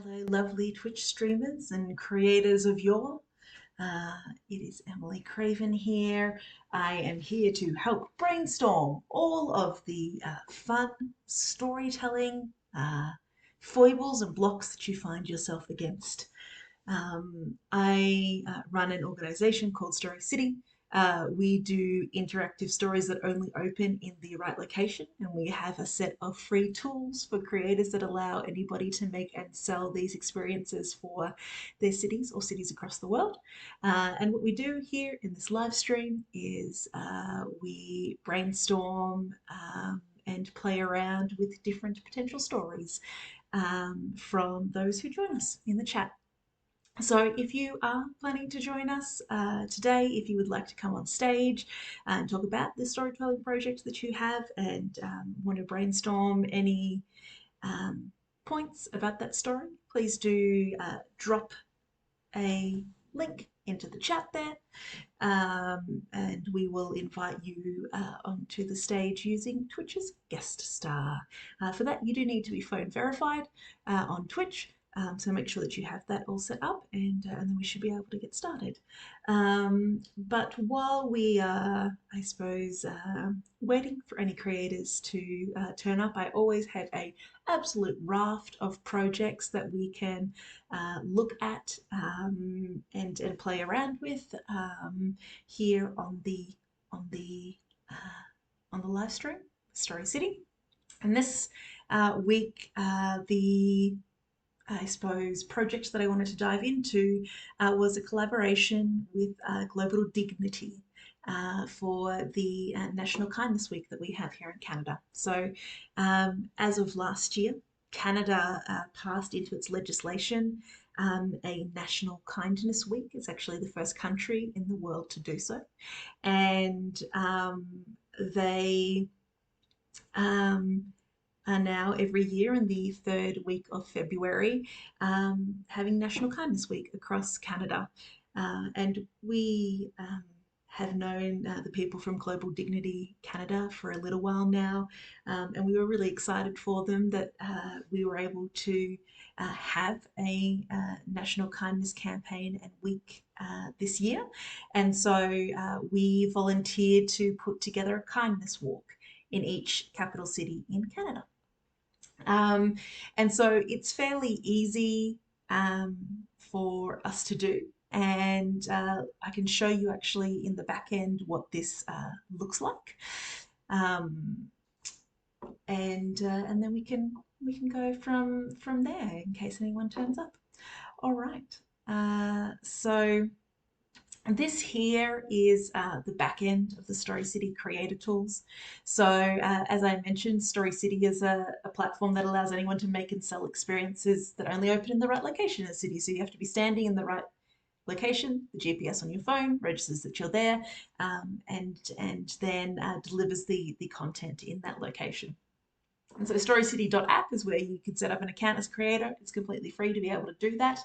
Hello, lovely Twitch streamers and creators of yore. Uh, it is Emily Craven here. I am here to help brainstorm all of the fun storytelling foibles and blocks that you find yourself against. I run an organization called Story City. We do interactive stories that only open in the right location, and we have a set of free tools for creators that allow anybody to make and sell these experiences for their cities or cities across the world. And what we do here in this live stream is we brainstorm and play around with different potential stories from those who join us in the chat. So, if you are planning to join us today, if you would like to come on stage and talk about the storytelling project that you have and want to brainstorm any um, points about that story, please do drop a link into the chat there, and we will invite you onto the stage using Twitch's guest star. For that, you do need to be phone verified on Twitch. So make sure that you have that all set up, and then we should be able to get started. But while we are, I suppose, waiting for any creators to turn up, I always have a absolute raft of projects that we can look at and play around with here on the on the live stream, Story City. And this week, the I suppose project that I wanted to dive into was a collaboration with Global Dignity. For the National Kindness Week that we have here in Canada. So, as of last year, Canada passed into its legislation a National Kindness Week. It's actually the first country in the world to do so. And they um, are now every year in the third week of February having National Kindness Week across Canada. And we have known the people from Global Dignity Canada for a little while now, and we were really excited for them that we were able to have a national kindness campaign and week this year. And so we volunteered to put together a kindness walk in each capital city in Canada. Um, and so it's fairly easy um, for us to do. And I can show you actually in the back end what this looks like. Um, and then we can go from there in case anyone turns up. All right. So this here is the back end of the Story City creator tools. So as I mentioned, Story City is a platform that allows anyone to make and sell experiences that only open in the right location in the city. So you have to be standing in the right location. The GPS on your phone registers that you're there, and then delivers the content in that location. And so StoryCity.app is where you can set up an account as a creator. It's completely free to be able to do that.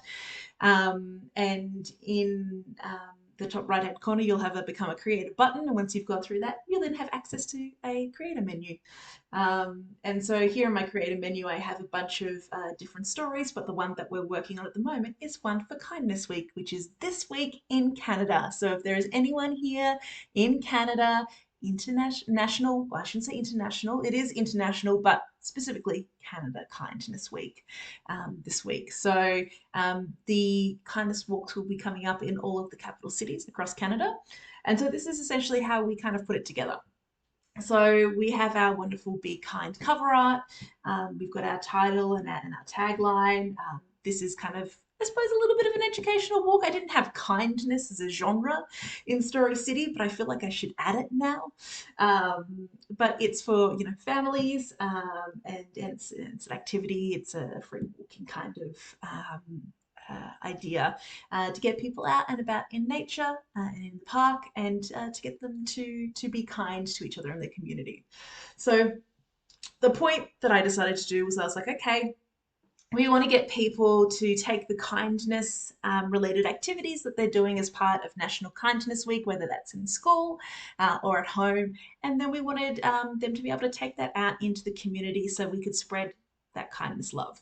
And in the top right hand corner, you'll have a become a creator button. And once you've gone through that, you'll then have access to a creator menu. And so here in my creator menu, I have a bunch of different stories, but the one that we're working on at the moment is one for Kindness Week, which is this week in Canada. So if there is anyone here in Canada, international, well, I shouldn't say international, it is international, but specifically Canada Kindness Week this week. So the kindness walks will be coming up in all of the capital cities across Canada. And so this is essentially how we kind of put it together. So we have our wonderful Be Kind cover art. We've got our title and our tagline. This is kind of, I suppose, a little bit of an educational walk. I didn't have kindness as a genre in Story City, but I feel like I should add it now. But it's for families, and it's an activity. It's a free walking kind of idea to get people out and about in nature and in the park, and to get them to be kind to each other in their community. So the point that I decided to do was I was like, okay, we want to get people to take the kindness related activities that they're doing as part of National Kindness Week, whether that's in school or at home. And then we wanted them to be able to take that out into the community so we could spread that kindness love.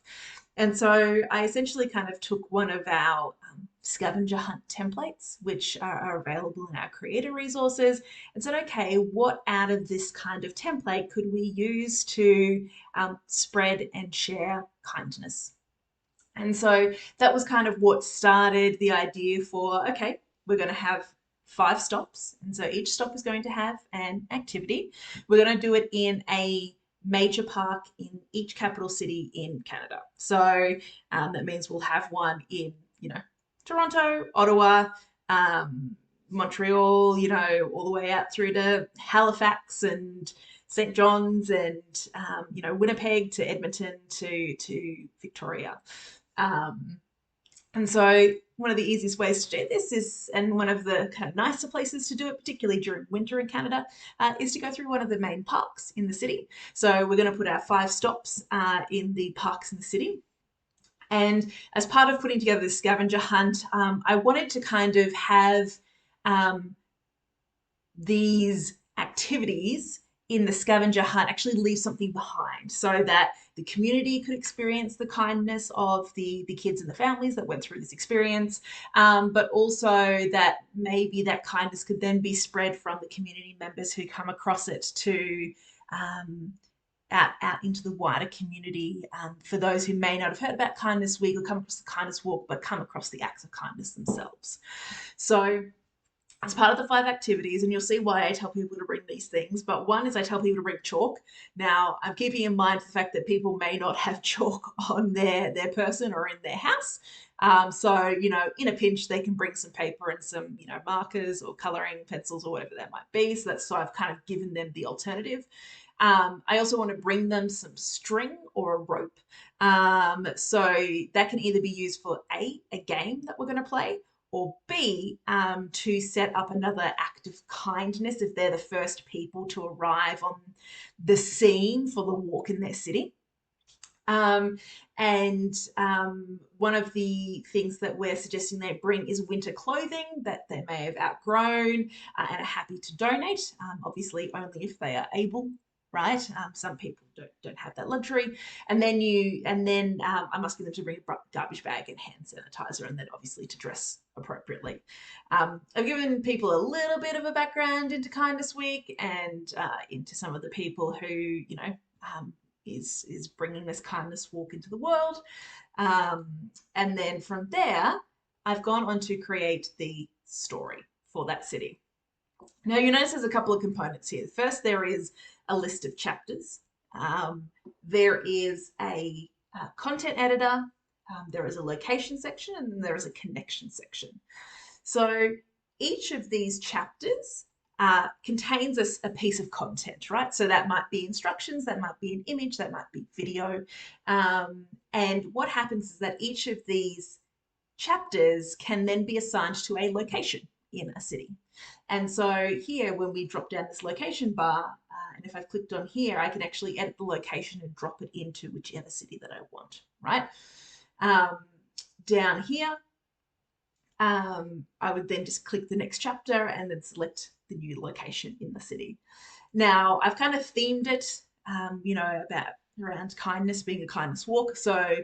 And so I essentially kind of took one of our scavenger hunt templates, which are available in our creator resources, and said, okay, what out of this kind of template could we use to spread and share kindness? And so that was kind of what started the idea for, okay, we're going to have 5 stops. And so each stop is going to have an activity. We're going to do it in a major park in each capital city in Canada. So that means we'll have one in, Toronto, Ottawa, Montreal, all the way out through to Halifax and St. John's and, Winnipeg to Edmonton to Victoria. Um, and so one of the easiest ways to do this is, and one of the kind of nicer places to do it, particularly during winter in Canada, is to go through one of the main parks in the city. So we're going to put our 5 stops in the parks in the city. And as part of putting together this scavenger hunt, I wanted to kind of have um, these activities in the scavenger hunt actually leave something behind so that the community could experience the kindness of the kids and the families that went through this experience, but also that maybe that kindness could then be spread from the community members who come across it to out into the wider community, for those who may not have heard about Kindness Week or come across the Kindness Walk, but come across the acts of kindness themselves. So as part of the 5 activities, and you'll see why I tell people to bring these things, but one is I tell people to bring chalk. Now, I'm keeping in mind the fact that people may not have chalk on their person or in their house. So, in a pinch, they can bring some paper and some, markers or colouring pencils or whatever that might be. So I've kind of given them the alternative. I also want to bring them some string or a rope. So that can either be used for a game that we're going to play, or B, to set up another act of kindness if they're the first people to arrive on the scene for the walk in their city. One of the things that we're suggesting they bring is winter clothing that they may have outgrown and are happy to donate, obviously only if they are able. Right, some people don't have that luxury, and then I'm asking them to bring a garbage bag and hand sanitizer, and then obviously to dress appropriately. I've given people a little bit of a background into Kindness Week and into some of the people who is bringing this kindness walk into the world, and then from there I've gone on to create the story for that city. Now, you notice there's a couple of components here. First, there is a list of chapters. There is a content editor. There is a location section, and then there is a connection section. So each of these chapters contains a piece of content, right? So that might be instructions, that might be an image, that might be video. And what happens is that each of these chapters can then be assigned to a location in a city. And so here, when we drop down this location bar, and if I've clicked on here, I can actually edit the location and drop it into whichever city that I want, right? Down here, I would then just click the next chapter and then select the new location in the city. Now, I've kind of themed it, about around kindness, being a kindness walk. So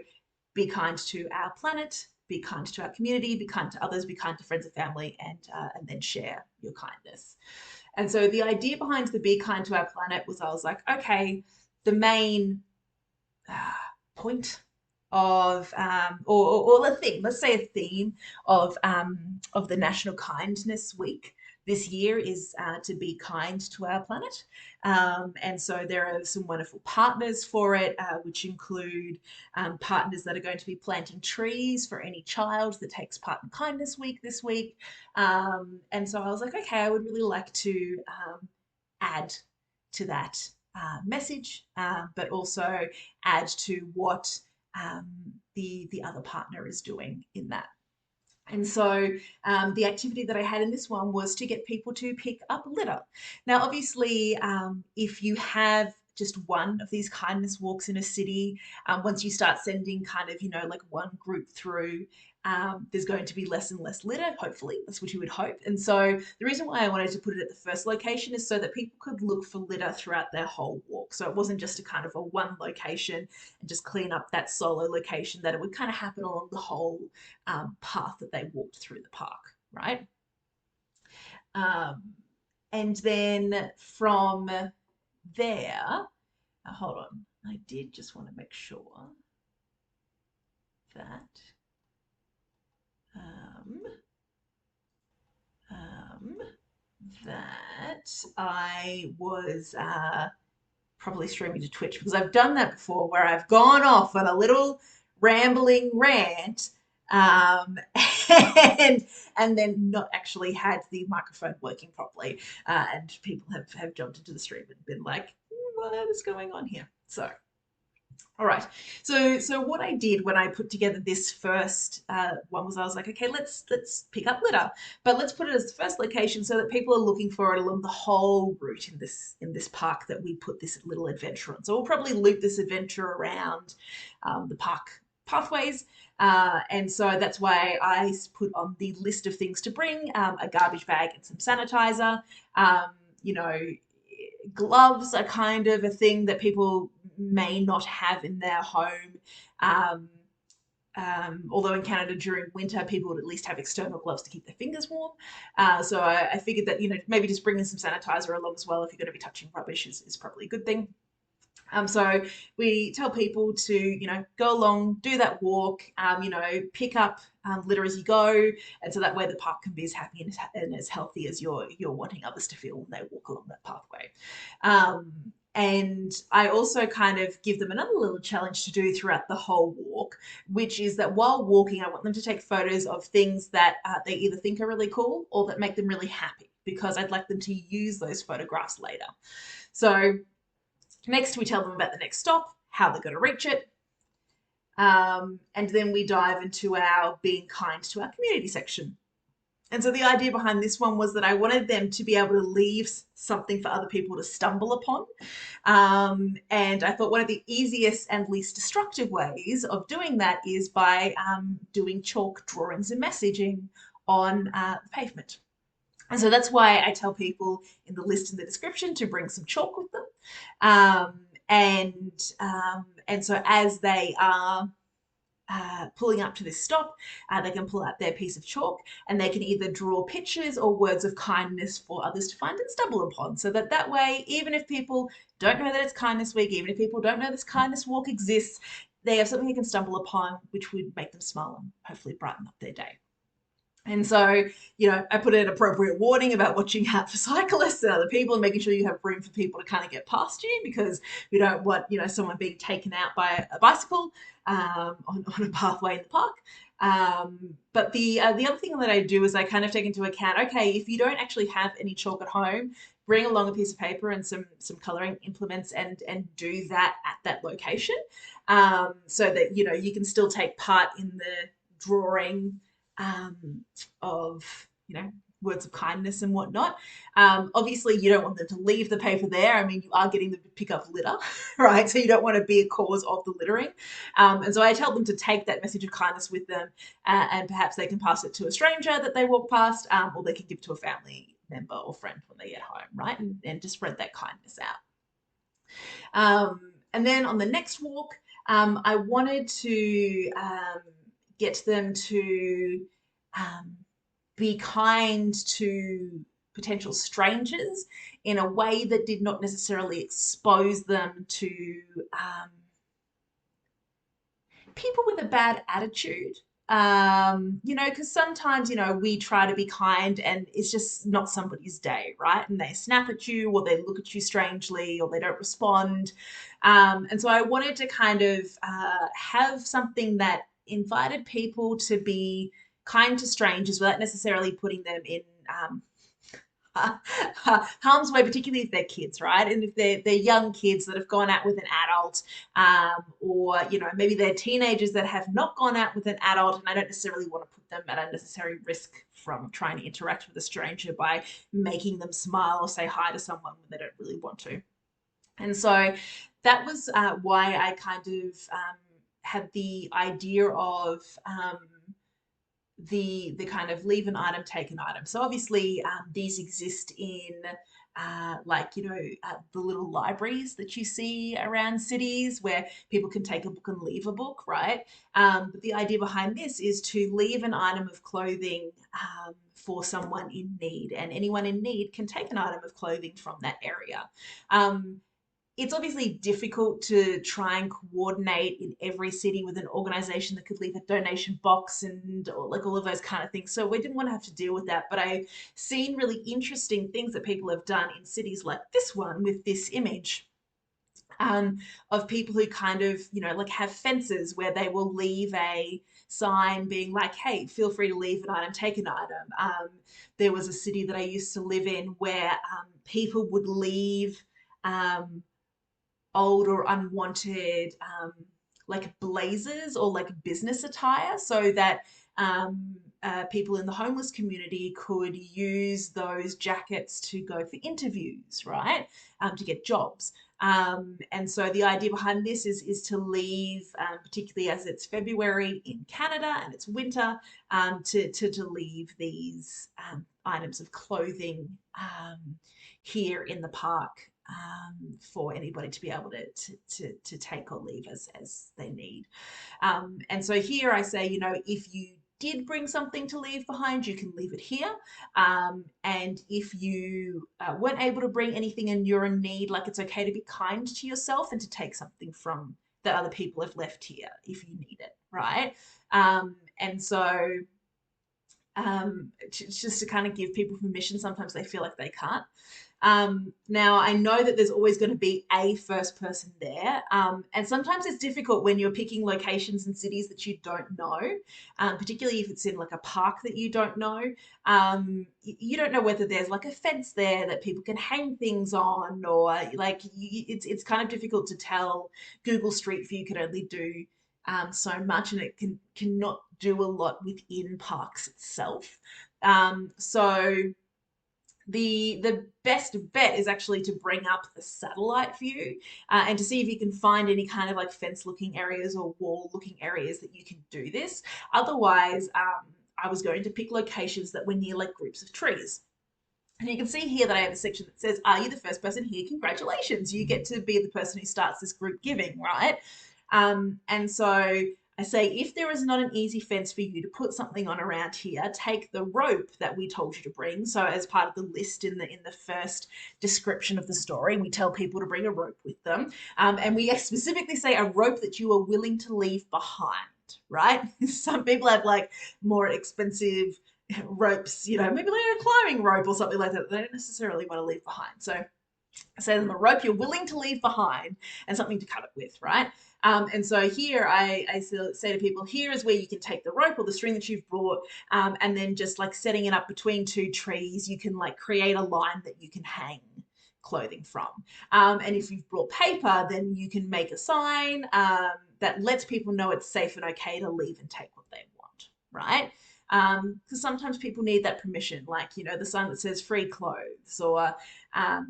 be kind to our planet, be kind to our community, be kind to others, be kind to friends and family, and then share your kindness. And so the idea behind the Be Kind to Our Planet was I was like, okay, the main point of, or a theme, let's say a theme of the National Kindness Week this year is to be kind to our planet. And so there are some wonderful partners for it, which include partners that are going to be planting trees for any child that takes part in Kindness Week this week. And so I was like, okay, I would really like to add to that message, but also add to what the other partner is doing in that. And so the activity that I had in this one was to get people to pick up litter. Now, obviously, if you have just one of these kindness walks in a city. Once you start sending kind of, like one group through, there's going to be less and less litter, hopefully. That's what you would hope. And so the reason why I wanted to put it at the first location is so that people could look for litter throughout their whole walk. So it wasn't just a kind of a one location and just clean up that solo location, that it would kind of happen along the whole path that they walked through the park, right? Um, and then from there, hold on, I did just want to make sure that um, um, that I was probably streaming to Twitch, because I've done that before where I've gone off on a little rambling rant, um, and and then not actually had the microphone working properly, and people have jumped into the stream and been like, what is going on here? So all right. So what I did when I put together this first one was I was like, okay, let's pick up litter, but let's put it as the first location so that people are looking for it along the whole route in this park that we put this little adventure on. So we'll probably loop this adventure around the park pathways. And so that's why I put on the list of things to bring a garbage bag and some sanitizer. Um, you know, Gloves are kind of a thing that people may not have in their home. Um, Although in Canada during winter, people would at least have external gloves to keep their fingers warm. So I figured that, maybe just bringing some sanitizer along as well if you're going to be touching rubbish is probably a good thing. So we tell people to, go along, do that walk, pick up litter as you go, and so that way the park can be as happy and as healthy as you're wanting others to feel when they walk along that pathway. And I also kind of give them another little challenge to do throughout the whole walk, which is that while walking, I want them to take photos of things that they either think are really cool or that make them really happy, because I'd like them to use those photographs later. So next, we tell them about the next stop, how they're going to reach it. And then we dive into our being kind to our community section. And so the idea behind this one was that I wanted them to be able to leave something for other people to stumble upon. And I thought one of the easiest and least destructive ways of doing that is by doing chalk drawings and messaging on the pavement. And so that's why I tell people in the list in the description to bring some chalk with them. And so as they are pulling up to this stop, they can pull out their piece of chalk and they can either draw pictures or words of kindness for others to find and stumble upon. So that way, even if people don't know that it's Kindness Week, even if people don't know this kindness walk exists, they have something they can stumble upon which would make them smile and hopefully brighten up their day. And so, I put an appropriate warning about watching out for cyclists and other people and making sure you have room for people to kind of get past you, because we don't want, someone being taken out by a bicycle on a pathway in the park. But the other thing that I do is I kind of take into account, okay, if you don't actually have any chalk at home, bring along a piece of paper and some coloring implements and do that at that location, so that, you can still take part in the drawing of, words of kindness and whatnot. Obviously, you don't want them to leave the paper there. I mean, you are getting them to pick up litter, right? So you don't want to be a cause of the littering. And so I tell them to take that message of kindness with them, and perhaps they can pass it to a stranger that they walk past, or they can give to a family member or friend when they get home, right? And to spread that kindness out. And then on the next walk, I wanted to get them to be kind to potential strangers in a way that did not necessarily expose them to people with a bad attitude. Because sometimes, we try to be kind and it's just not somebody's day, right? And they snap at you or they look at you strangely or they don't respond. And so I wanted to kind of have something that invited people to be kind to strangers without necessarily putting them in harm's way, particularly if they're kids, right? And if they're young kids that have gone out with an adult, or maybe they're teenagers that have not gone out with an adult, and I don't necessarily want to put them at unnecessary risk from trying to interact with a stranger by making them smile or say hi to someone when they don't really want to. And so that was why I kind of had the idea of the kind of leave an item, take an item. So obviously these exist in like the little libraries that you see around cities where people can take a book and leave a book, right? But the idea behind this is to leave an item of clothing for someone in need, and anyone in need can take an item of clothing from that area. Um, it's obviously difficult to try and coordinate in every city with an organization that could leave a donation box and like all of those kind of things. So we didn't want to have to deal with that. But I've seen really interesting things that people have done in cities like this one with this image. Of people who kind of, like have fences where they will leave a sign being like, hey, feel free to leave an item, take an item. There was a city that I used to live in where people would leave um, old or unwanted like blazers or like business attire so that people in the homeless community could use those jackets to go for interviews, right? To get jobs. And so the idea behind this is to leave, particularly as it's February in Canada and it's winter, to leave these items of clothing here in the park for anybody to be able to take or leave as they need. And so here I say, if you did bring something to leave behind, you can leave it here. And if you weren't able to bring anything and you're in need, like it's okay to be kind to yourself and to take something from that other people have left here if you need it, right? And so just to kind of give people permission, sometimes they feel like they can't. Now, I know that there's always going to be a first person there, and sometimes it's difficult when you're picking locations and cities that you don't know, particularly if it's in like a park that you don't know. You don't know whether there's like a fence there that people can hang things on, or like it's kind of difficult to tell. Google Street View can only do so much, and it cannot do a lot within parks itself. So the best bet is actually to bring up the satellite view and to see if you can find any kind of like fence looking areas or wall looking areas that you can do this. Otherwise, I was going to pick locations that were near like groups of trees. And you can see here that I have a section that says, are you the first person here? Congratulations. You get to be the person who starts this group giving, right? And so I say, if there is not an easy fence for you to put something on around here, take the rope that we told you to bring. So as part of the list in the first description of the story, we tell people to bring a rope with them. And we specifically say a rope that you are willing to leave behind, right? Some people have like more expensive ropes, maybe like a climbing rope or something like that they don't necessarily want to leave behind. So say them a rope you're willing to leave behind and something to cut it with, right? And so here I say to people, here is where you can take the rope or the string that you've brought, and then just like setting it up between two trees, you can like create a line that you can hang clothing from. And if you've brought paper, then you can make a sign that lets people know it's safe and okay to leave and take what they want, right? Because sometimes people need that permission, like, the sign that says free clothes or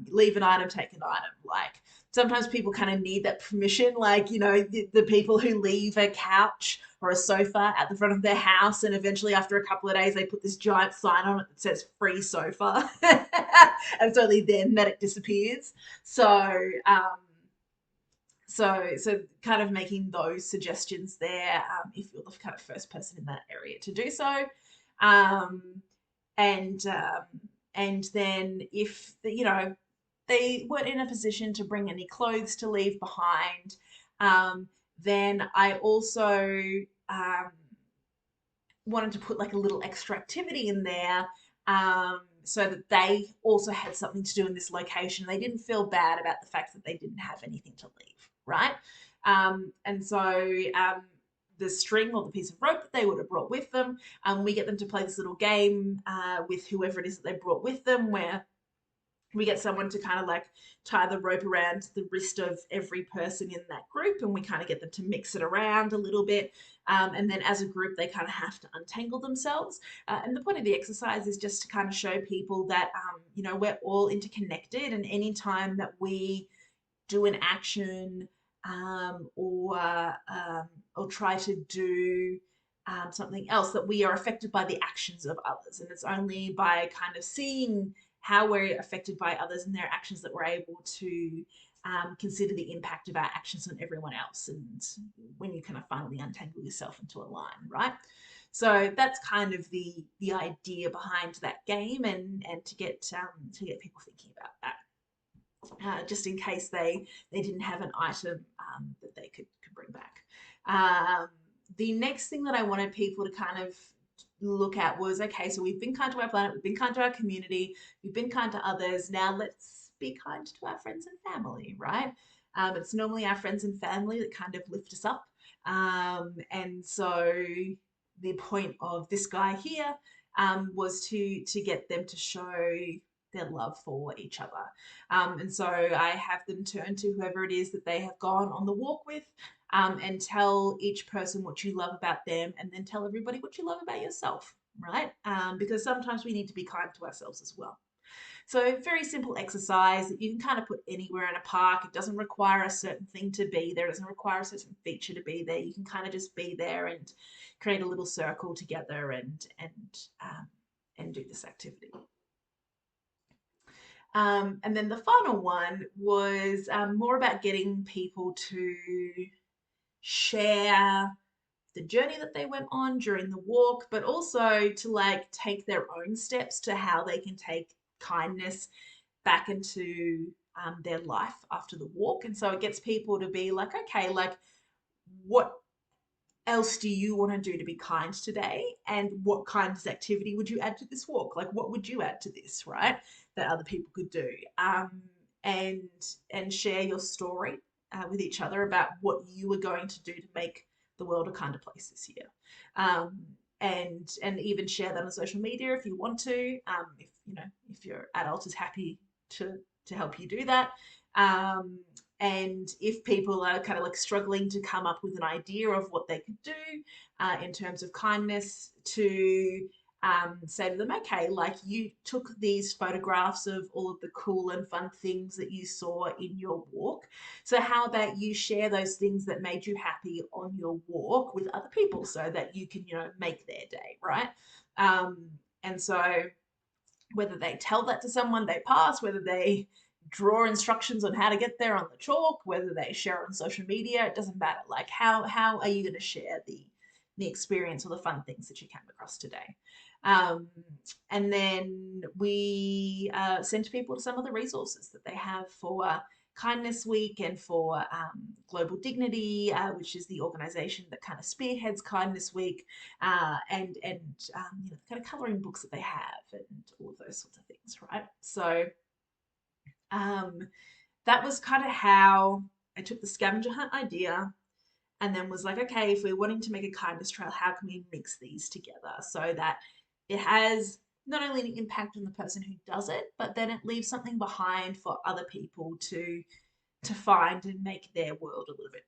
leave an item, take an item. Like sometimes people kind of need that permission, like, the people who leave a couch or a sofa at the front of their house and eventually after a couple of days they put this giant sign on it that says free sofa. And it's only then that it disappears. Um, so kind of making those suggestions there, if you're the kind of first person in that area to do so. Um, and and then if they weren't in a position to bring any clothes to leave behind, um, then I also um, wanted to put like a little extra activity in there, so that they also had something to do in this location. They didn't feel bad about the fact that they didn't have anything to leave, right? And so the string or the piece of rope that they would have brought with them, we get them to play this little game with whoever it is that they brought with them, where we get someone to kind of like tie the rope around the wrist of every person in that group, and we kind of get them to mix it around a little bit. And then as a group, they kind of have to untangle themselves. And the point of the exercise is just to kind of show people that, we're all interconnected, and anytime that we do an action, or try to do something else, that we are affected by the actions of others. And it's only by kind of seeing how we're affected by others and their actions that we're able to consider the impact of our actions on everyone else. And when you kind of finally untangle yourself into a line, right? So that's kind of the idea behind that game, and to get people thinking about that. Just in case they didn't have an item that they could bring back. Um, the next thing that I wanted people to kind of look at was, okay, so we've been kind to our planet, we've been kind to our community, we've been kind to others. Now let's be kind to our friends and family, right? It's normally our friends and family that kind of lift us up. And so the point of this guy here was to get them to show their love for each other. And so I have them turn to whoever it is that they have gone on the walk with, and tell each person what you love about them, and then tell everybody what you love about yourself, right? Because sometimes we need to be kind to ourselves as well. So, very simple exercise that you can kind of put anywhere in a park. It doesn't require a certain thing to be there, it doesn't require a certain feature to be there. You can kind of just be there and create a little circle together, and do this activity. And then the final one was more about getting people to share the journey that they went on during the walk, but also to like take their own steps to how they can take kindness back into their life after the walk. And so it gets people to be like, okay, like what else do you want to do to be kind today? And what kinds of activity would you add to this walk? Like, what would you add to this, right? That other people could do. And and share your story with each other about what you were going to do to make the world a kinder place this year. Um, and even share that on social media if you want to. If you know if your adult is happy to help you do that. Um, and if people are kind of like struggling to come up with an idea of what they could do in terms of kindness, to say to them, okay, like you took these photographs of all of the cool and fun things that you saw in your walk. So, how about you share those things that made you happy on your walk with other people so that you can, make their day, right? Um, and so, whether they tell that to someone they pass, whether they draw instructions on how to get there on the chalk, whether they share on social media, it doesn't matter. Like how are you going to share the experience or the fun things that you came across today? Um, and then we send people to some of the resources that they have for Kindness Week and for Global Dignity, which is the organisation that kind of spearheads Kindness Week, and kind of colouring books that they have and all of those sorts of things, right? So um, that was kind of how I took the scavenger hunt idea and then was like, okay, if we're wanting to make a kindness trail, how can we mix these together so that it has not only an impact on the person who does it, but then it leaves something behind for other people to find and make their world a little bit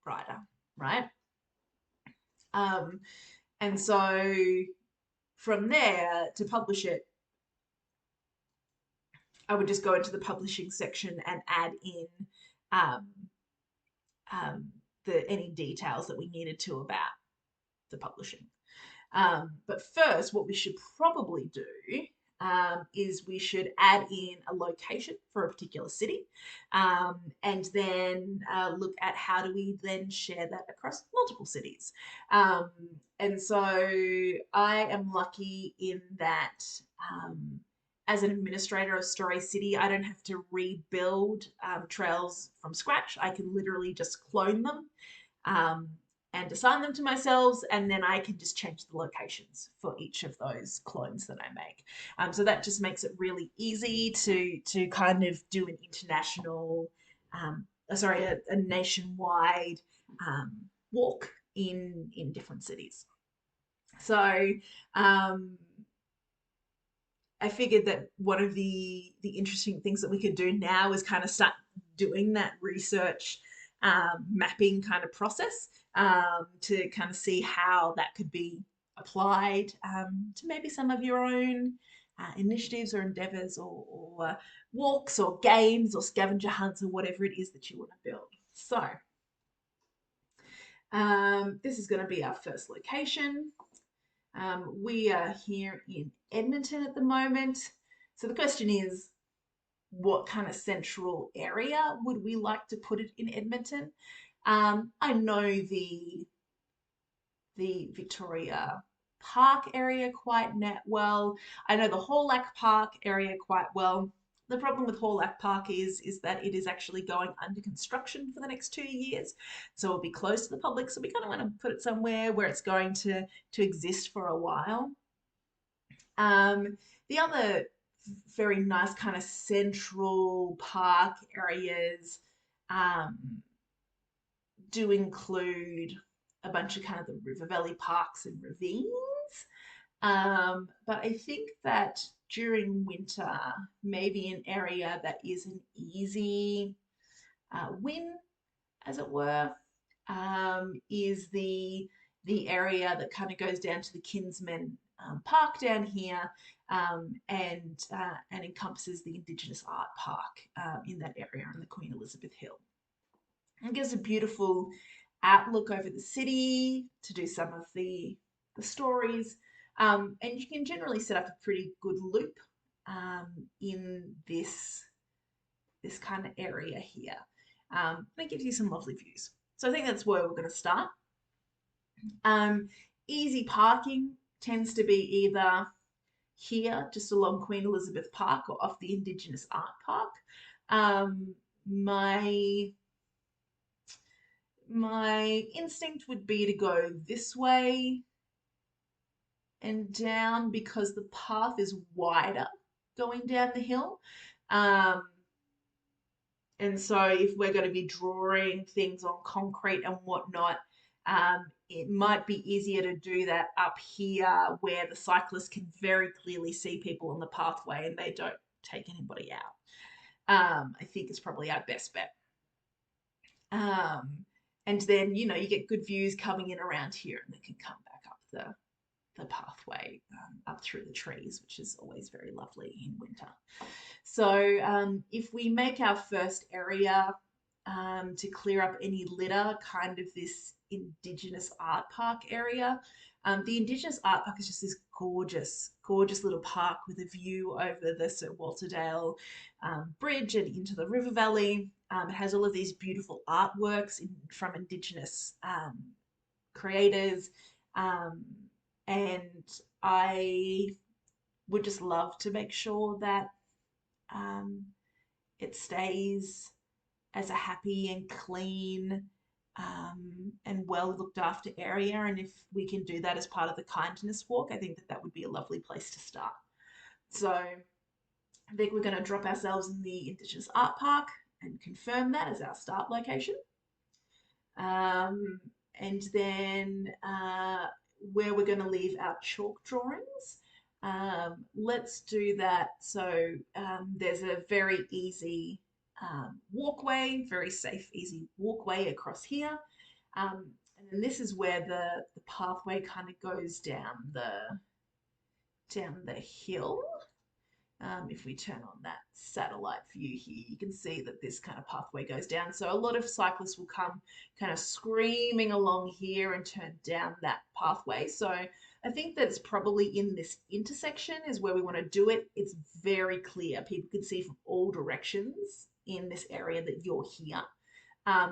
brighter, right? Um, and so from there to publish it, I would just go into the publishing section and add in um, um, the any details that we needed to about the publishing. But first, what we should probably do is we should add in a location for a particular city, and then look at how do we then share that across multiple cities. Um, and so I am lucky in that. As an administrator of Story City, I don't have to rebuild trails from scratch. I can literally just clone them um, and assign them to myself, and then I can just change the locations for each of those clones that I make. So that just makes it really easy to kind of do an international, a nationwide walk in different cities. So um, I figured that one of the interesting things that we could do now is kind of start doing that research mapping kind of process to kind of see how that could be applied to maybe some of your own initiatives or endeavors or walks or games or scavenger hunts or whatever it is that you want to build. So this is going to be our first location. We are here in Edmonton at the moment. So the question is, what kind of central area would we like to put it in Edmonton? I know the Victoria Park area quite well. I know the Hawlack Park area quite well. The problem with Hawlack Park is that it is actually going under construction for the next 2 years. So it'll be closed to the public. So we kind of want to put it somewhere where it's going to exist for a while. The other very nice kind of central park areas um, do include a bunch of kind of the river valley parks and ravines. But I think that during winter, maybe an area that is an easy win, as it were, is the area that kind of goes down to the Kinsman Park down here, and encompasses the Indigenous Art Park in that area on the Queen Elizabeth Hill. It gives a beautiful outlook over the city to do some of the stories. And you can generally set up a pretty good loop in this kind of area here. And it gives you some lovely views. So I think that's where we're going to start. Easy parking tends to be either here, just along Queen Elizabeth Park, or off the Indigenous Art Park. My instinct would be to go this way and down because the path is wider going down the hill. And so if we're going to be drawing things on concrete and whatnot, it might be easier to do that up here where the cyclists can very clearly see people on the pathway and they don't take anybody out. I think is probably our best bet. And then, you get good views coming in around here and they can come back up the pathway up through the trees, which is always very lovely in winter. So if we make our first area to clear up any litter, kind of this Indigenous Art Park area. The Indigenous Art Park is just this gorgeous, gorgeous little park with a view over the Sir Walter Dale Bridge and into the River Valley. It has all of these beautiful artworks from Indigenous creators. And I would just love to make sure that it stays as a happy and clean and well looked after area. And if we can do that as part of the kindness walk, I think that would be a lovely place to start. So I think we're going to drop ourselves in the Indigenous Art Park and confirm that as our start location. And then where we're going to leave our chalk drawings. Let's do that. So there's a very easy walkway, very safe, easy walkway across here. And then this is where the pathway kind of goes down the hill. If we turn on that satellite view here, you can see that this kind of pathway goes down. So a lot of cyclists will come kind of screaming along here and turn down that pathway. So I think that's probably in this intersection is where we want to do it. It's very clear. People can see from all directions in this area that you're here.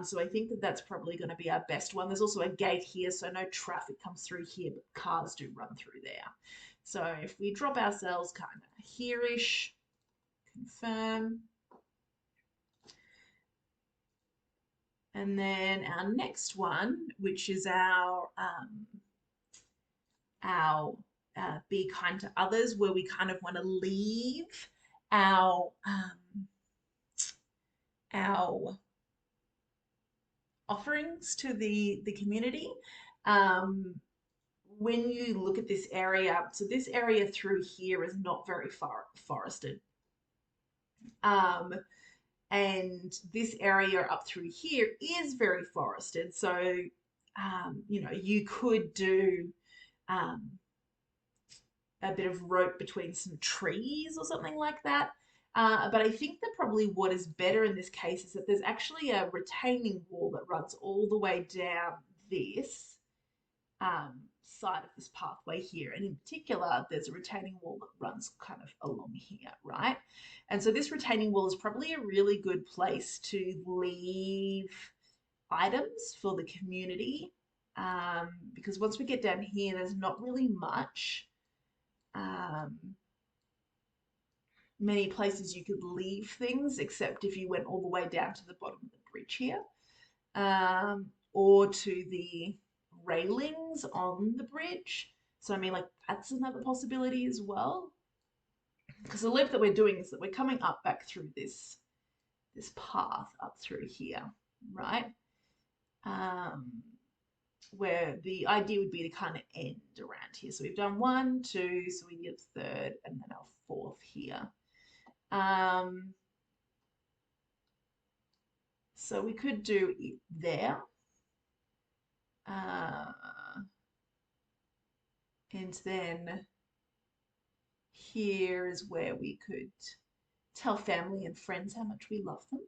So I think that's probably going to be our best one. There's also a gate here, so no traffic comes through here, but cars do run through there. So if we drop ourselves kind of here-ish, confirm. And then our next one, which is our be kind to others, where we kind of want to leave our offerings to the community. When you look at this area, so this area through here is not very far forested. And this area up through here is very forested. So, you could do a bit of rope between some trees or something like that. But I think that probably what is better in this case is that there's actually a retaining wall that runs all the way down this side of this pathway here. And in particular, there's a retaining wall that runs kind of along here, right? And so this retaining wall is probably a really good place to leave items for the community, because once we get down here, there's not really much. Um, Many places you could leave things, except if you went all the way down to the bottom of the bridge here, or to the railings on the bridge. So I mean, like that's another possibility as well. Because the loop that we're doing is that we're coming up back through this path up through here, right? Um, where the idea would be to kind of end around here. So we've done 1, 2, so we need a third and then our fourth here. So we could do it there. And then here is where we could tell family and friends how much we love them.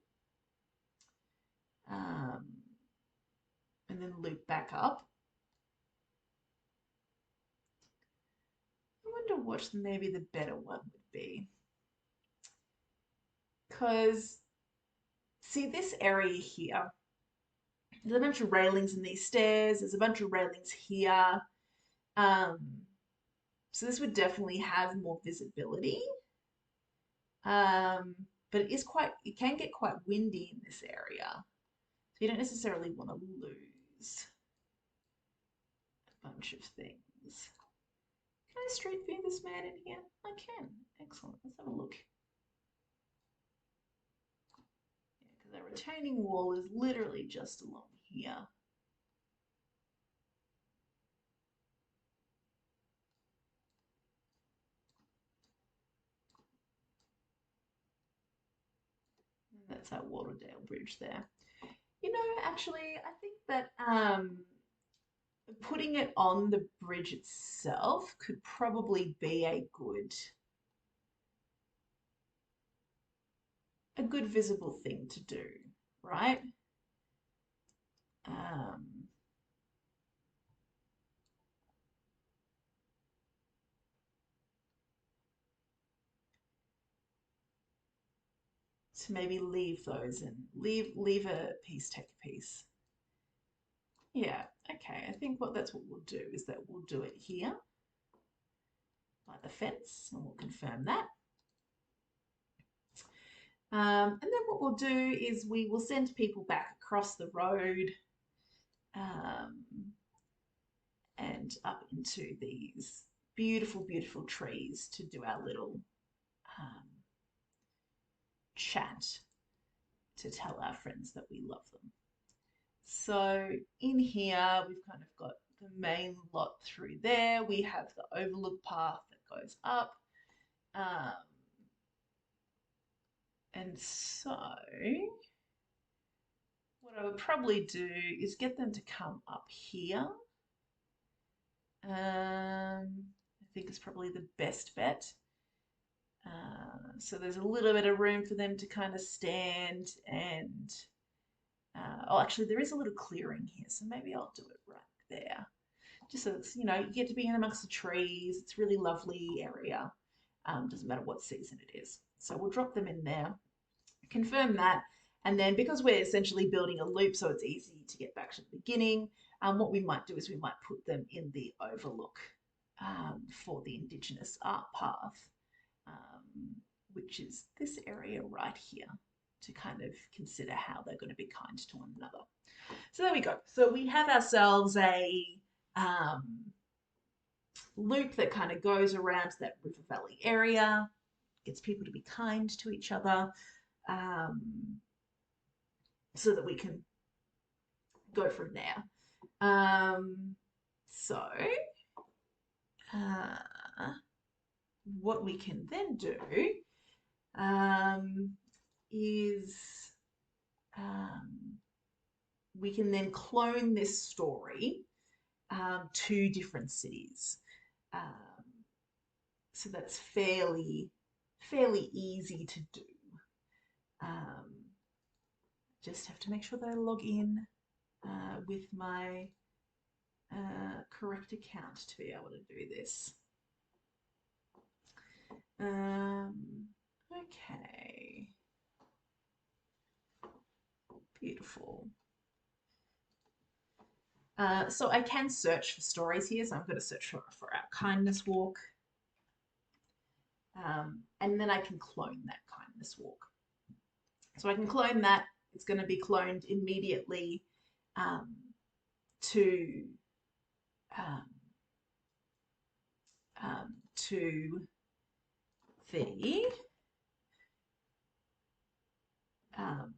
And then loop back up. I wonder what maybe the better one would be. Because, see this area here, there's a bunch of railings in these stairs, there's a bunch of railings here. So this would definitely have more visibility. But it can get quite windy in this area. So you don't necessarily want to lose a bunch of things. Can I street view this man in here? I can. Excellent. Let's have a look. Yeah, because our retaining wall is literally just along here. And that's our Waterdale Bridge there. You know, actually, I think that putting it on the bridge itself could probably be a good visible thing to do, right? Um, to maybe leave those and leave a piece, take a piece. Yeah, okay. I think that's what we'll do is that we'll do it here by the fence, and we'll confirm that. And then what we'll do is we will send people back across the road and up into these beautiful, beautiful trees to do our little chat to tell our friends that we love them. So in here, we've kind of got the main lot through there. We have the overlook path that goes up. And so what I would probably do is get them to come up here. I think is probably the best bet. So there's a little bit of room for them to kind of stand and oh, actually there is a little clearing here, so maybe I'll do it right there. Just so it's, you get to be in amongst the trees. It's a really lovely area. Doesn't matter what season it is. So we'll drop them in there, confirm that, and then because we're essentially building a loop so it's easy to get back to the beginning, what we might do is we might put them in the overlook for the Indigenous art path, which is this area right here, to kind of consider how they're going to be kind to one another. So there we go. So we have ourselves a loop that kind of goes around that river valley area, gets people to be kind to each other, so that we can go from there. So what we can then do is we can then clone this story to different cities. So that's fairly easy to do. Um, just have to make sure that I log in with my correct account to be able to do this. Okay. Beautiful. So I can search for stories here. So I'm going to search for our kindness walk. And then I can clone that kindness walk. So I can clone that. It's going to be cloned immediately um, to um, to the um,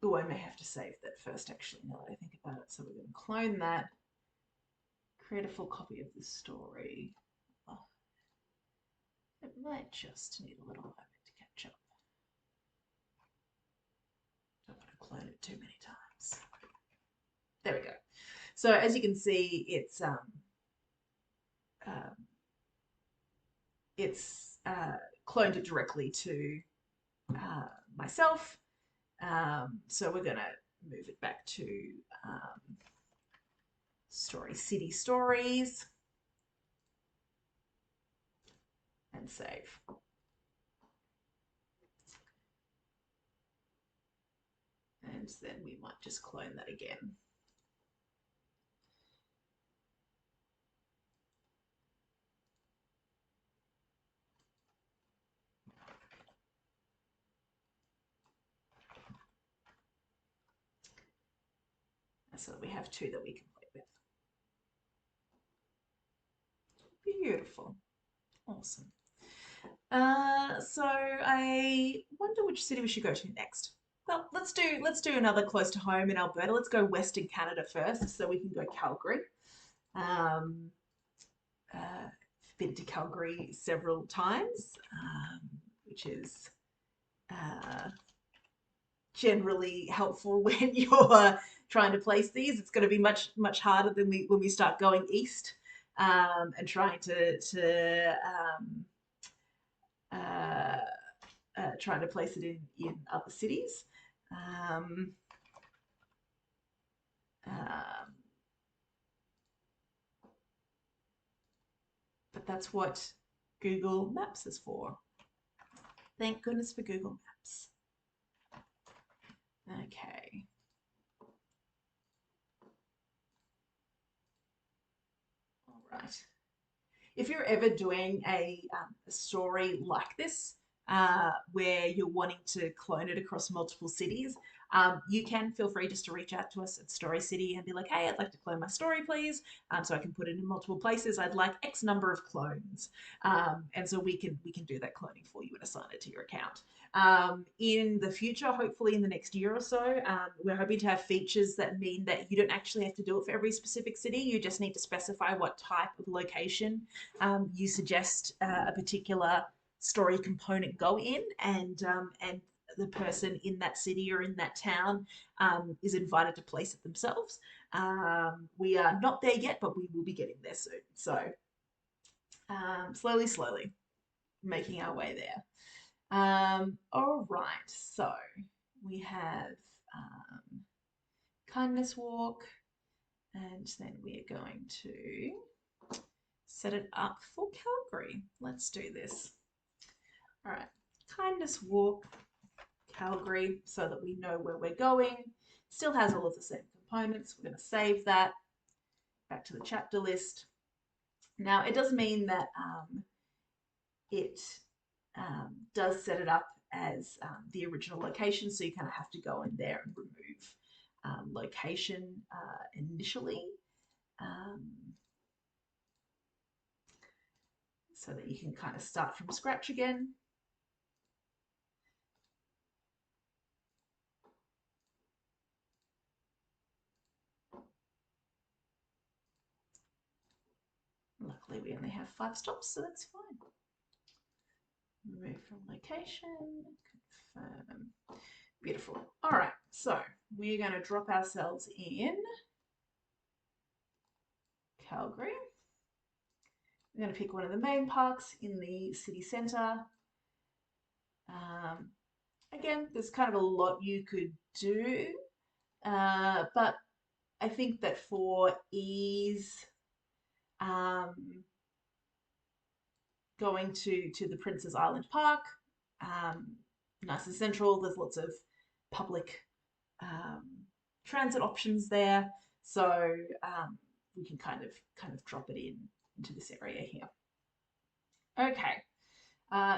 oh, I may have to save that first actually now that I think about it. So we're going to clone that, create a full copy of the story. Oh, it might just need a little moment to catch up. Don't want to clone it too many times. There we go. So as you can see, um, it's cloned it directly to myself. So we're going to move it back to Story City Stories and save. And then we might just clone that again. So we have two that we can play with. Beautiful. Awesome. So I wonder which city we should go to next. Well, let's do another close to home in Alberta. Let's go Western Canada first, so we can go Calgary. Um, been to Calgary several times, which is generally helpful when you're trying to place these. It's going to be much harder than when we start going east and trying uh, trying to place it in other cities. Um, um, but that's what Google Maps is for. Thank goodness for Google Maps. Okay. All right. If you're ever doing a story like this, where you're wanting to clone it across multiple cities, you can feel free just to reach out to us at Story City and be like, hey, I'd like to clone my story, please. So I can put it in multiple places. I'd like X number of clones. And so we can do that cloning for you and assign it to your account. In the future, hopefully in the next year or so, we're hoping to have features that mean that you don't actually have to do it for every specific city. You just need to specify what type of location you suggest a particular story component go in, and the person in that city or in that town is invited to place it themselves. We are not there yet, but we will be getting there soon. So slowly making our way there. All right, so we have kindness walk, and then we are going to set it up for Calgary. Let's do this. All right, kindness walk, Calgary, so that we know where we're going. Still has all of the same components. We're going to save that back to the chapter list. Now, it does mean that it does set it up as the original location, so you kind of have to go in there and remove location initially. So that you can kind of start from scratch again. Luckily, we only have 5 stops, so that's fine. Remove from location, confirm. Beautiful. All right, so we're going to drop ourselves in Calgary. I'm going to pick one of the main parks in the city centre. Again, there's kind of a lot you could do, but I think that for ease, um, going to the Princess Island Park, um, nice and central. There's lots of public um, transit options there, so we can kind of drop it into this area here. Okay,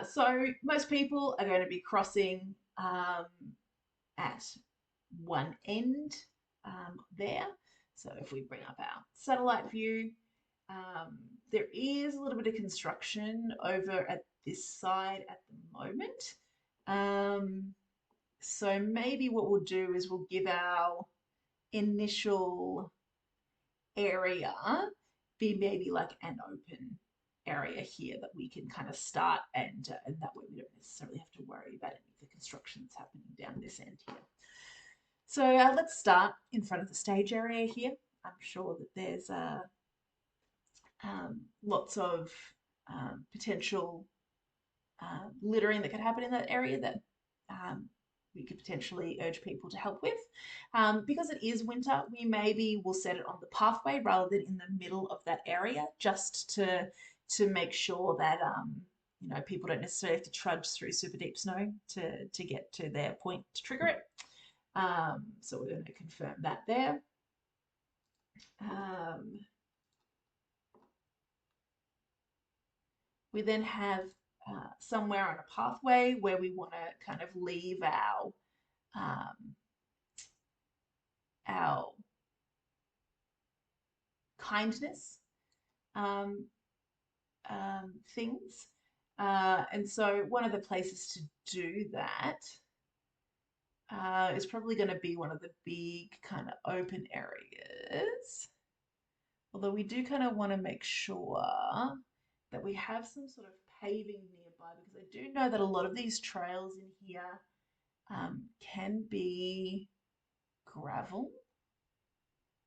so most people are going to be crossing at one end there. So if we bring up our satellite view, there is a little bit of construction over at this side at the moment. So maybe what we'll do is we'll give our initial area be maybe like an open area here that we can kind of start, and that way we don't necessarily have to worry about any of the construction that's happening down this end here. So let's start in front of the stage area here. I'm sure that there's lots of potential littering that could happen in that area that we could potentially urge people to help with. Because it is winter, we maybe will set it on the pathway rather than in the middle of that area, just to make sure that people don't necessarily have to trudge through super deep snow to get to their point to trigger it. So we're going to confirm that there. We then have somewhere on a pathway where we want to kind of leave our kindness things. And so one of the places to do that is probably going to be one of the big kind of open areas. Although we do kind of want to make sure that we have some sort of paving nearby, because I do know that a lot of these trails in here can be gravel.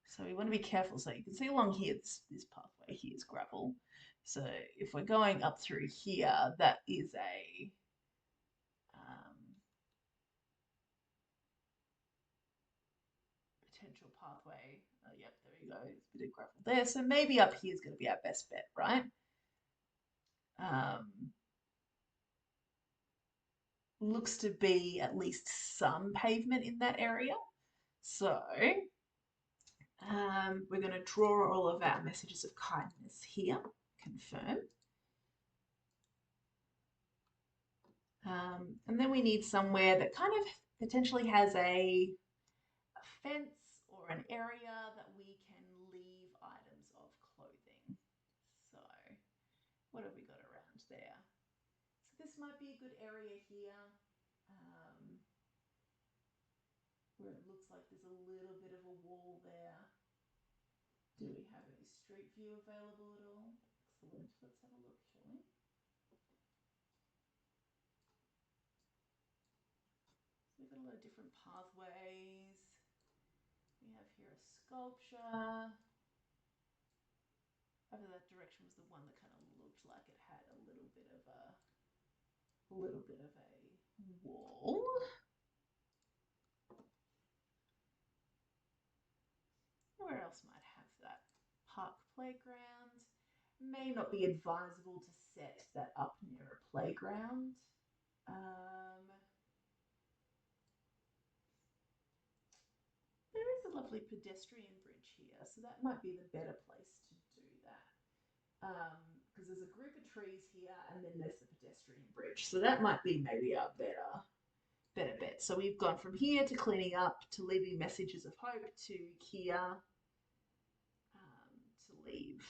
So we want to be careful. So you can see along here, this pathway here is gravel. So if we're going up through here, that is a potential pathway. Oh, yep, there we go. There's a bit of gravel there. So maybe up here is going to be our best bet, right? Looks to be at least some pavement in that area. So we're going to draw all of our messages of kindness here. Confirm. And then we need somewhere that kind of potentially has a fence or an area that we can leave items of clothing. So what have we got around there? So this might be a good area here, where it looks like there's a little bit of a wall there. Do we have any street view available at all? Excellent. Let's have a look, shall we? So we've got a lot of different pathways. We have here a sculpture. Over that direction was the one that kind of looked like it had a little bit of a wall. Where else might have that? Park playground. May not be advisable to set that up near a playground. There is a lovely pedestrian bridge here, so that might be the better place to do that. Because there's a group of trees here, and then there's the pedestrian bridge, so that might be maybe a better bet. So we've gone from here to cleaning up, to leaving messages of hope, to here, to leave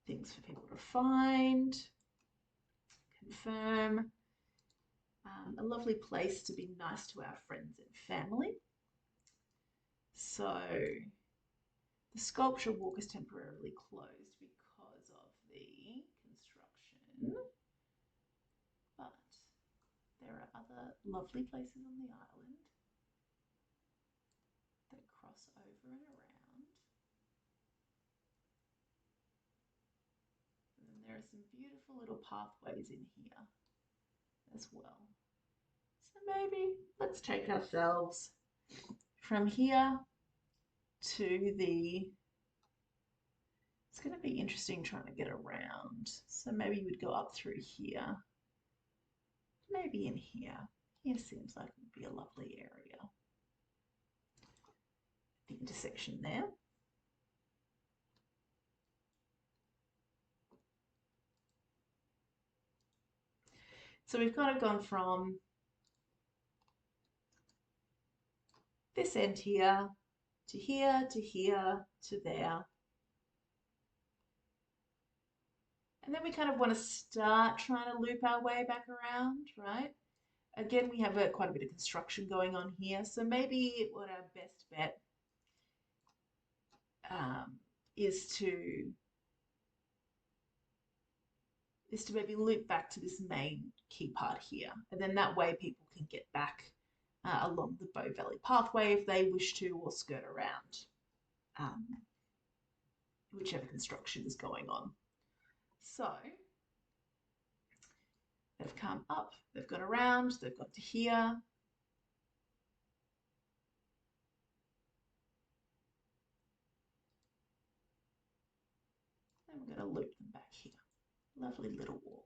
things for people to find, confirm. A lovely place to be nice to our friends and family. So the sculpture walk is temporarily closed because of the construction, but there are other lovely places on the island that cross over and around. some beautiful little pathways in here as well. So maybe let's take ourselves from here to the, it's going to be interesting trying to get around. So maybe you would go up through here, maybe in here. Here seems like it would be a lovely area. The intersection there. So we've kind of gone from this end here to here to here to there. And then we kind of want to start trying to loop our way back around, right? Again, we have quite a bit of construction going on here. So maybe what our best bet is to maybe loop back to this main key part here. And then that way people can get back along the Bow Valley pathway if they wish to, or skirt around whichever construction is going on. So they've come up, they've got around, they've got to here. And we're going to loop them back here. Lovely little walk.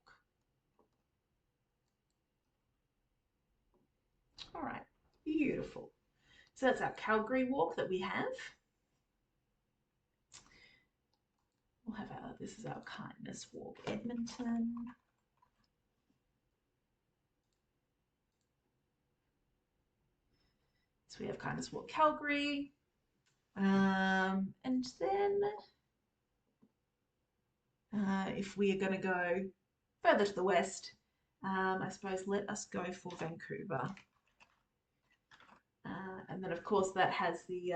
All right, beautiful. So that's our Calgary walk that we have. We'll have our, this is our kindness walk, Edmonton. So we have kindness walk, Calgary. And then if we are going to go further to the west, I suppose let us go for Vancouver. And then of course that has the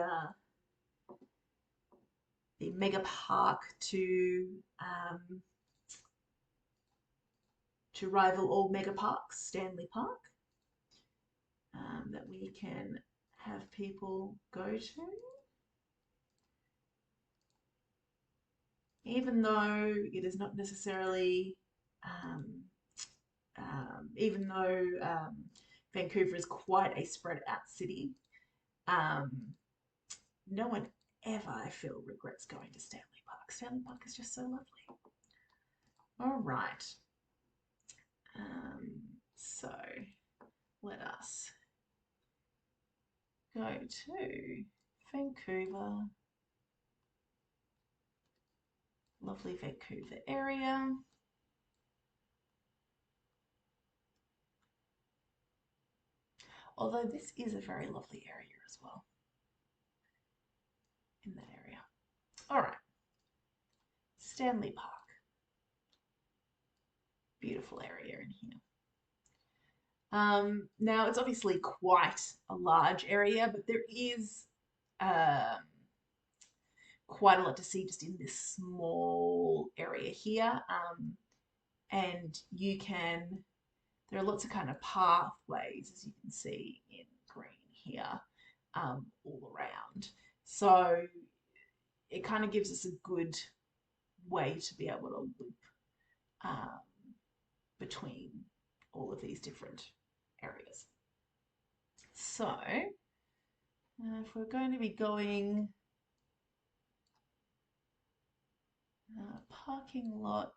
mega park to rival all mega parks, Stanley Park, that we can have people go to. Even though it is not necessarily, even though Vancouver is quite a spread out city, no one ever, I feel, regrets going to Stanley Park. Stanley Park is just so lovely. All right. So let us go to Vancouver. Lovely Vancouver area. Although this is a very lovely area as well. In that area. All right. Stanley Park. Beautiful area in here. Now it's obviously quite a large area, but there is quite a lot to see just in this small area here. And you can, there are lots of kind of pathways, as you can see in green here, all around. So it kind of gives us a good way to be able to loop between all of these different areas. So if we're going to be going parking lot,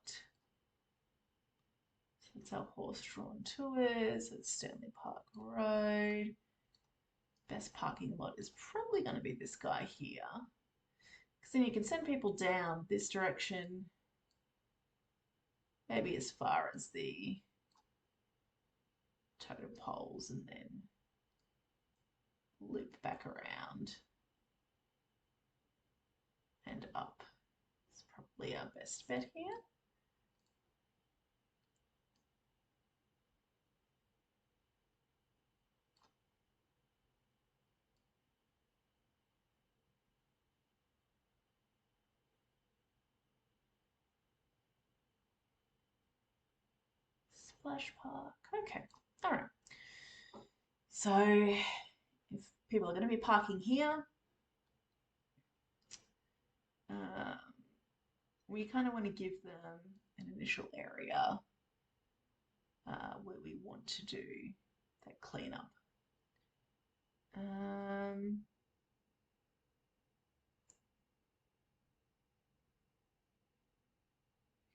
so it's our horse-drawn tours, it's Stanley Park Road. Best parking lot is probably going to be this guy here, because then you can send people down this direction, maybe as far as the totem poles, and then loop back around and up. It's probably our best bet here. Splash Park. Okay, all right. So if people are going to be parking here, we kind of want to give them an initial area where we want to do that cleanup.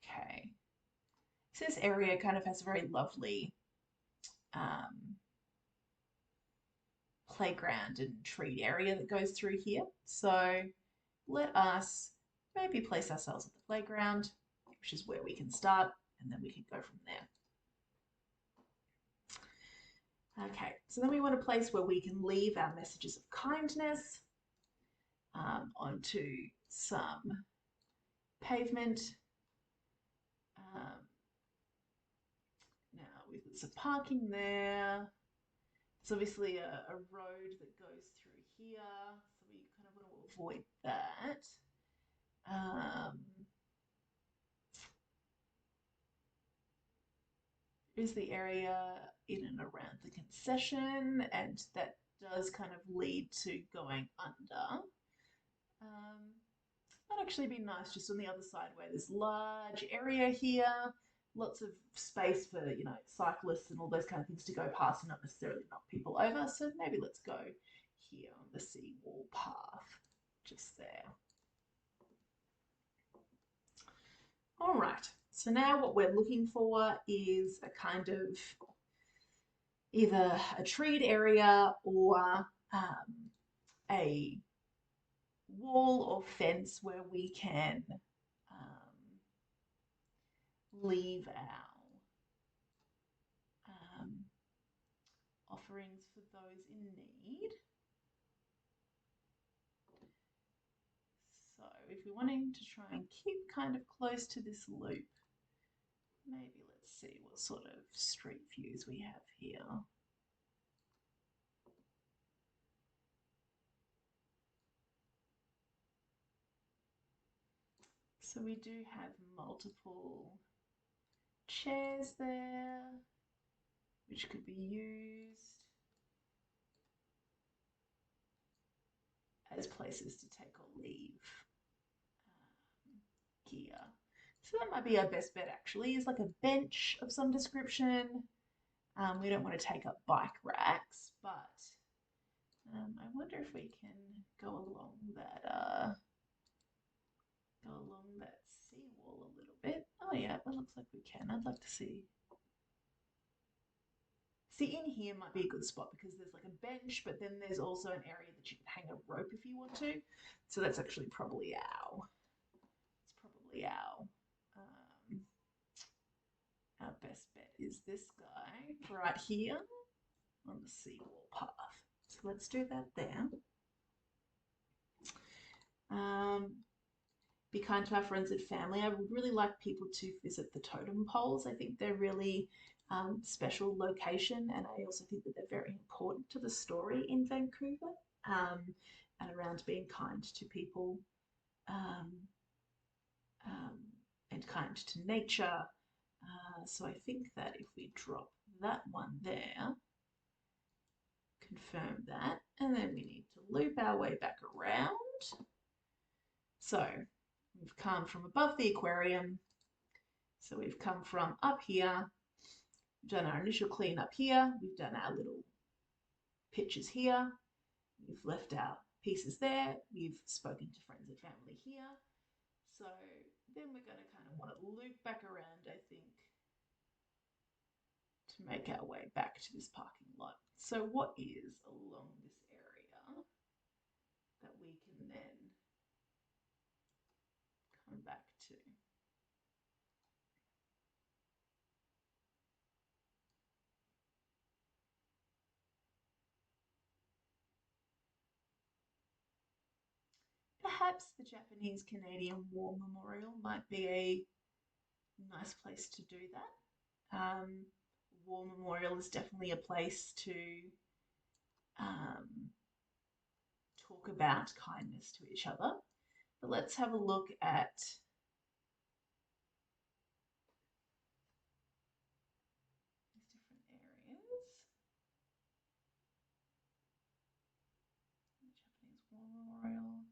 Okay. So this area kind of has a very lovely playground and treat area that goes through here. So let us maybe place ourselves at the playground, which is where we can start, and then we can go from there. Okay, so then we want a place where we can leave our messages of kindness onto some pavement. Now we've got some parking there. There's obviously a road that goes through here, so we kind of want to avoid that. Is the area in and around the concession, and that does kind of lead to going under. That'd actually be nice just on the other side where there's large area here, lots of space for, cyclists and all those kind of things to go past and not necessarily knock people over. So maybe let's go here on the seawall path, just there. All right, so now what we're looking for is a kind of either a treed area or a wall or fence where we can leave our offerings for those in need. So if we're wanting to try and keep kind of close to this loop, maybe let's see what sort of street views we have here. So we do have multiple chairs there, which could be used as places to take or leave gear. So that might be our best bet actually, is like a bench of some description. We don't want to take up bike racks, but I wonder if we can go along that seawall a little bit. Oh yeah, it looks like we can. I'd like to see. See, in here might be a good spot because there's like a bench, but then there's also an area that you can hang a rope if you want to. So that's actually probably our best bet is this guy right here on the seawall path. So let's do that there. Be kind to our friends and family. I would really like people to visit the totem poles. I think they're really special location, and I also think that they're very important to the story in Vancouver, and around being kind to people and kind to nature. So I think that if we drop that one there, confirm that, and then we need to loop our way back around. So we've come from above the aquarium. So we've come from up here, we've done our initial clean up here, we've done our little pictures here, we've left our pieces there, we've spoken to friends and family here. So then we're going to kind of want to loop back around, I think, to make our way back to this parking lot. So what is along this area that we can then come back to? Perhaps the Japanese Canadian War Memorial might be a nice place to do that. War Memorial is definitely a place to talk about kindness to each other. But let's have a look at these different areas. Japanese War Memorial.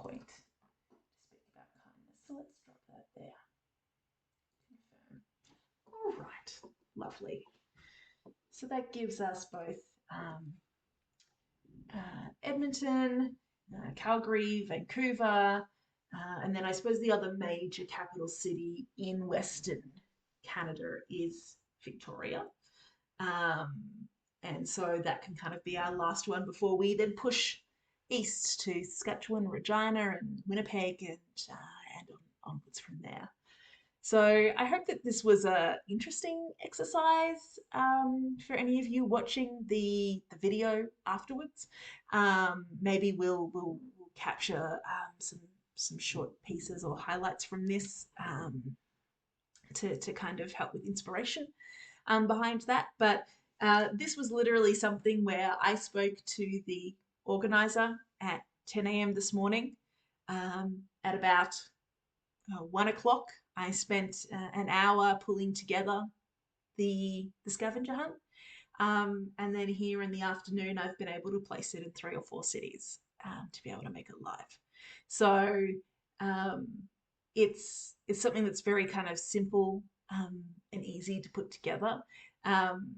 point. Speak about kindness. So let's drop that there. Confirm. All right, lovely. So that gives us both Edmonton, Calgary, Vancouver, and then I suppose the other major capital city in Western Canada is Victoria. Um, and so that can kind of be our last one before we then push east to Saskatchewan, Regina, and Winnipeg, and onwards from there. So I hope that this was a interesting exercise for any of you watching the video afterwards. Maybe we'll capture some short pieces or highlights from this to kind of help with inspiration behind that. But this was literally something where I spoke to the organizer at 10 a.m. this morning. At about 1 o'clock, I spent an hour pulling together the scavenger hunt. And then here in the afternoon, I've been able to place it in 3 or 4 cities to be able to make it live. So um, it's something that's very kind of simple and easy to put together. Um,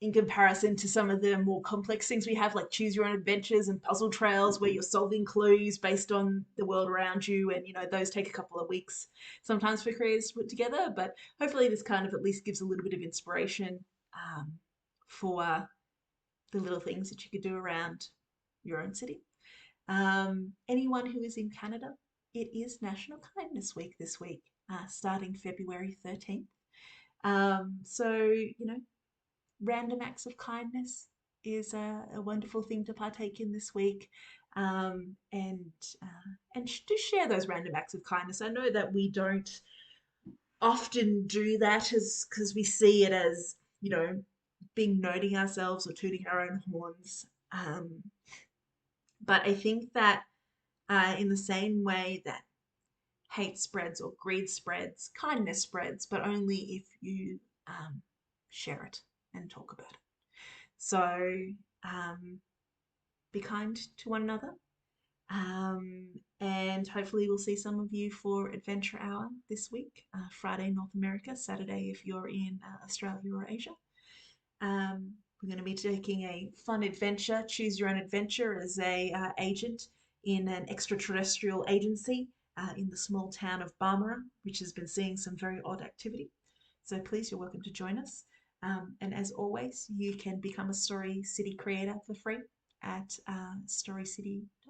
in comparison to some of the more complex things we have, like choose your own adventures and puzzle trails, where you're solving clues based on the world around you, and those take a couple of weeks sometimes for creators to put together. But hopefully, this kind of at least gives a little bit of inspiration for the little things that you could do around your own city. Anyone who is in Canada, it is National Kindness Week this week, starting February 13th. So, random acts of kindness is a wonderful thing to partake in this week. And do share those random acts of kindness. I know that we don't often do that as because we see it as, being noting ourselves or tooting our own horns. But I think that in the same way that hate spreads or greed spreads, kindness spreads, but only if you share it and talk about it. So be kind to one another. And hopefully we'll see some of you for Adventure Hour this week, Friday North America, Saturday if you're in Australia or Asia. We're going to be taking a fun adventure, choose your own adventure, as a agent in an extraterrestrial agency in the small town of Barmera, which has been seeing some very odd activity. So please, you're welcome to join us. And as always, you can become a Story City creator for free at storycity.com.